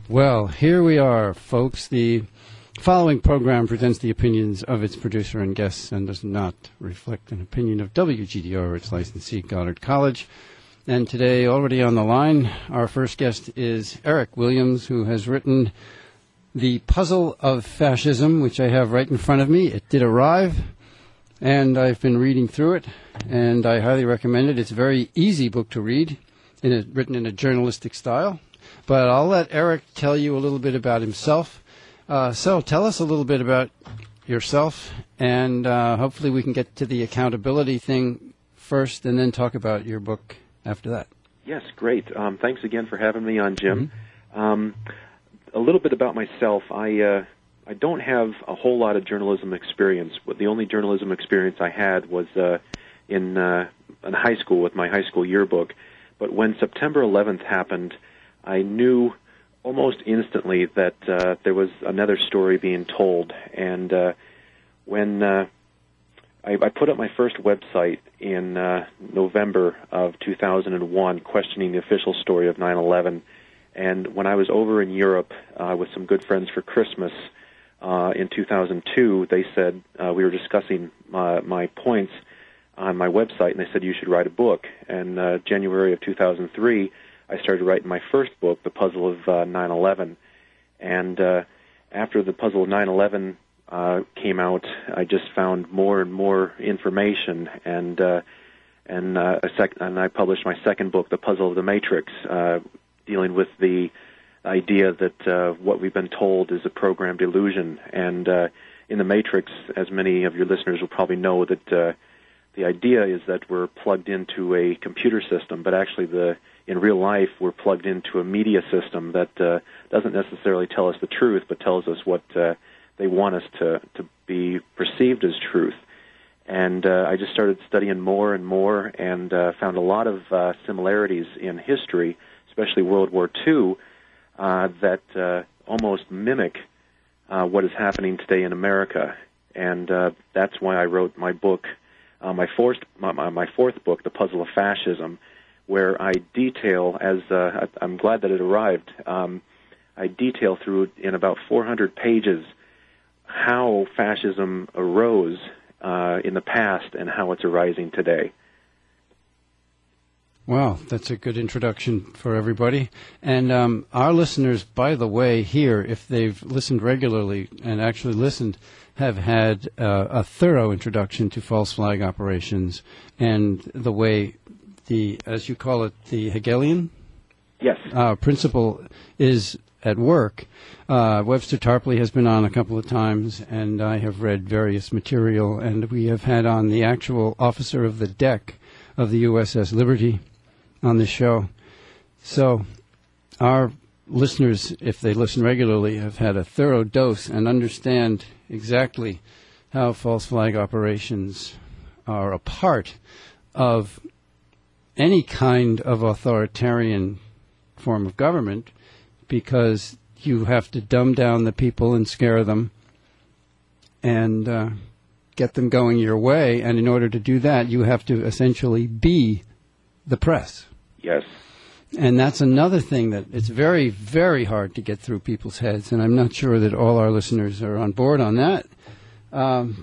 Well, here we are, folks. The following program presents the opinions of its producer and guests and does not reflect an opinion of WGDO or its licensee, Goddard College. And today, already on the line, our first guest is Eric Williams, who has written The Puzzle of Fascism, which I have right in front of me. It did arrive, and I've been reading through it, and I highly recommend it. It's a very easy book to read, written in a journalistic style. But I'll let Eric tell you a little bit about himself. So tell us a little bit about yourself, and hopefully we can get to the accountability thing first and then talk about your book after that. Yes, great. Thanks again for having me on, Jim. Mm-hmm. A little bit about myself. I don't have a whole lot of journalism experience. The only journalism experience I had was in high school with my high school yearbook. But when September 11th happened, I knew almost instantly that there was another story being told. And when I put up my first website in November of 2001, questioning the official story of 9/11. And when I was over in Europe with some good friends for Christmas in 2002, they said, we were discussing my points on my website, and they said, you should write a book. And January of 2003, I started writing my first book, The Puzzle of 9/11. And after The Puzzle of 9/11 came out, I just found more and more information, and I published my second book, The Puzzle of the Matrix, dealing with the idea that what we've been told is a programmed illusion. And in the Matrix, as many of your listeners will probably know, that the idea is that we're plugged into a computer system, but actually in real life we're plugged into a media system that doesn't necessarily tell us the truth, but tells us what they want us to be perceived as truth. And I just started studying more and more, and found a lot of similarities in history, especially World War II, that almost mimic what is happening today in America. And that's why I wrote my book, my fourth book, The Puzzle of Fascism, where I detail, I'm glad that it arrived, I detail through in about 400 pages how fascism arose in the past and how it's arising today. Wow, that's a good introduction for everybody. And our listeners, by the way, here, if they've listened regularly and actually listened, have had a thorough introduction to false flag operations and the way as you call it, the Hegelian principle is at work. Webster Tarpley has been on a couple of times, and I have read various material, and we have had on the actual officer of the deck of the USS Liberty on the show. So our listeners, if they listen regularly, have had a thorough dose and understand exactly how false flag operations are a part of any kind of authoritarian form of government, because you have to dumb down the people and scare them and get them going your way. And in order to do that, you have to essentially be the press. Yes. And that's another thing that it's very, very hard to get through people's heads. And I'm not sure that all our listeners are on board on that,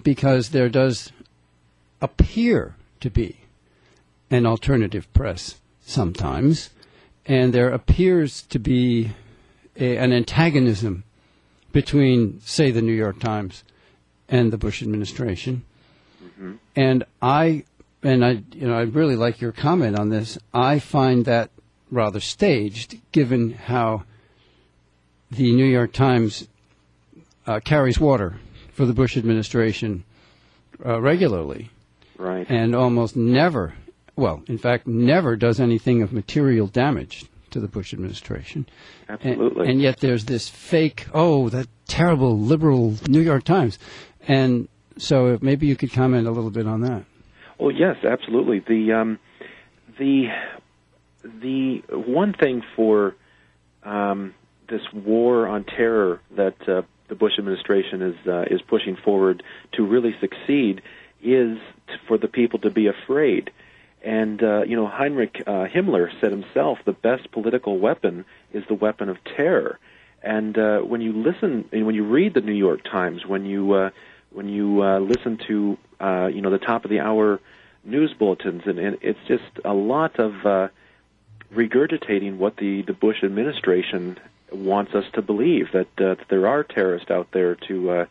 because there does appear to be an alternative press sometimes, and there appears to be an antagonism between, say, the New York Times and the Bush administration. Mm-hmm. And I really like your comment on this. I find that rather staged, given how the New York Times carries water for the Bush administration regularly, right, and almost never. Well, in fact, never does anything of material damage to the Bush administration. Absolutely. And yet there's this fake, that terrible liberal New York Times. And so maybe you could comment a little bit on that. Well, yes, absolutely. The one thing for this war on terror that the Bush administration is pushing forward to really succeed is for the people to be afraid. And, Heinrich Himmler said himself, the best political weapon is the weapon of terror. And when you listen, and when you read the New York Times, when you listen to the top of the hour news bulletins, and it's just a lot of regurgitating what the Bush administration wants us to believe, that there are terrorists out there to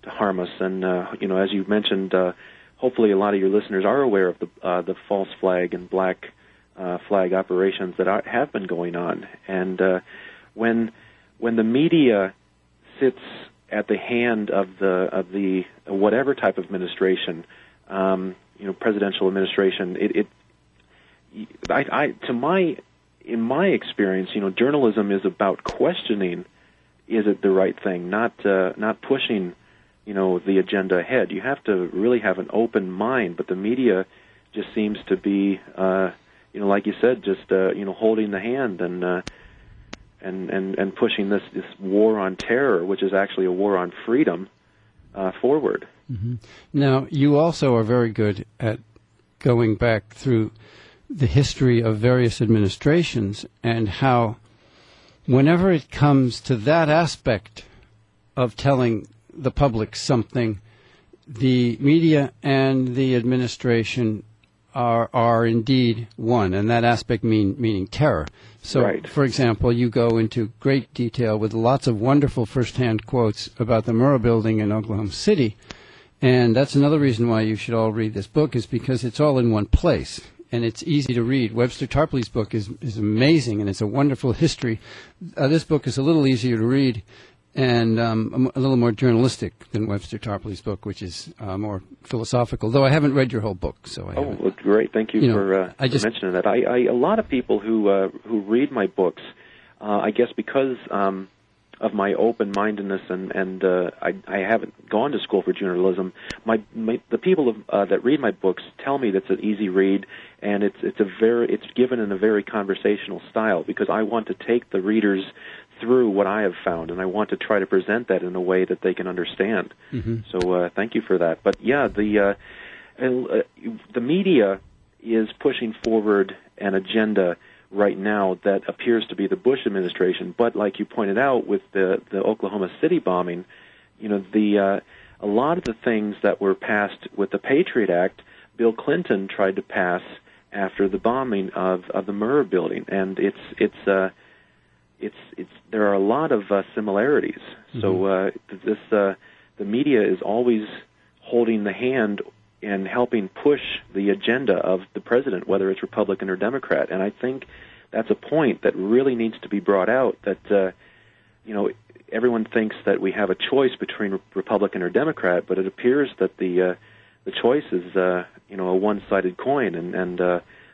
harm us. And as you mentioned, hopefully a lot of your listeners are aware of the false flag and black flag operations that have been going on. And when the media sits at the hand of the whatever type of administration, presidential administration, in my experience, journalism is about questioning, is it the right thing, not pushing, the agenda ahead. You have to really have an open mind, but the media just seems to be, like you said, just holding the hand and pushing this war on terror, which is actually a war on freedom, forward. Mm-hmm. Now, you also are very good at going back through the history of various administrations and how whenever it comes to that aspect of telling the public something, the media and the administration are indeed one, and that aspect meaning terror. So, right. For example, you go into great detail with lots of wonderful first-hand quotes about the Murrah building in Oklahoma City, and that's another reason why you should all read this book, is because it's all in one place, and it's easy to read. Webster Tarpley's book is amazing, and it's a wonderful history. This book is a little easier to read, and a little more journalistic than Webster Tarpley's book, which is more philosophical, though I haven't read your whole book. So well, great. Thank you for mentioning that. A lot of people who read my books, I guess because of my open-mindedness and I haven't gone to school for journalism, the people that read my books tell me that's an easy read, and it's given in a very conversational style, because I want to take the readers through what I have found, and I want to try to present that in a way that they can understand. Mm-hmm. So thank you for that. But yeah, the media is pushing forward an agenda right now that appears to be the Bush administration. But like you pointed out with the Oklahoma City bombing, a lot of the things that were passed with the Patriot Act, Bill Clinton tried to pass after the bombing of the Murrah building, and there are a lot of similarities. Mm-hmm. So the media is always holding the hand and helping push the agenda of the president, whether it's Republican or Democrat. And I think that's a point that really needs to be brought out, that everyone thinks that we have a choice between Republican or Democrat, but it appears that the choice is a one-sided coin, and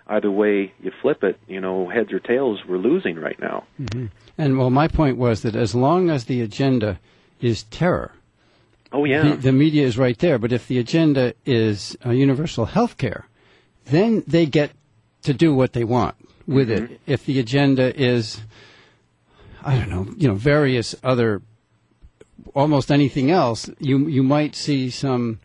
either way you flip it, heads or tails, we're losing right now. Mm-hmm. And, well, my point was that as long as the agenda is terror, the media is right there. But if the agenda is universal health care, then they get to do what they want with mm-hmm. it. If the agenda is, I don't know, various other, almost anything else, you might see some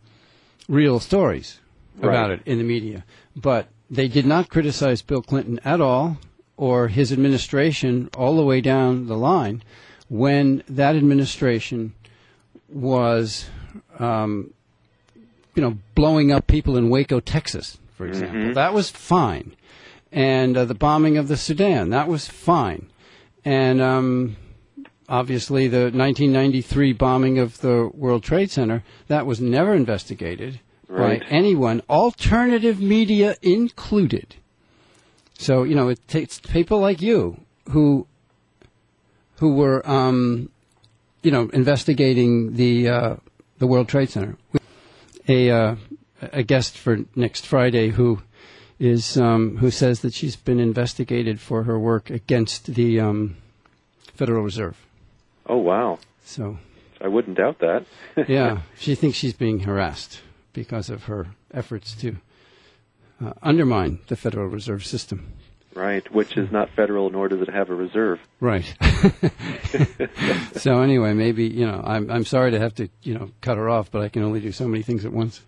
real stories about it in the media. But they did not criticize Bill Clinton at all, or his administration all the way down the line, when that administration was, blowing up people in Waco, Texas, for example. Mm-hmm. That was fine. And the bombing of the Sudan, that was fine. And obviously the 1993 bombing of the World Trade Center, that was never investigated by anyone, alternative media included. So, it takes people like you who were, investigating the World Trade Center. A guest for next Friday who says that she's been investigated for her work against the Federal Reserve. Oh, wow. So I wouldn't doubt that. Yeah, she thinks she's being harassed because of her efforts to undermine the Federal Reserve System. Right, which is not federal, nor does it have a reserve. Right. So anyway, maybe, I'm sorry to have to, cut her off, but I can only do so many things at once.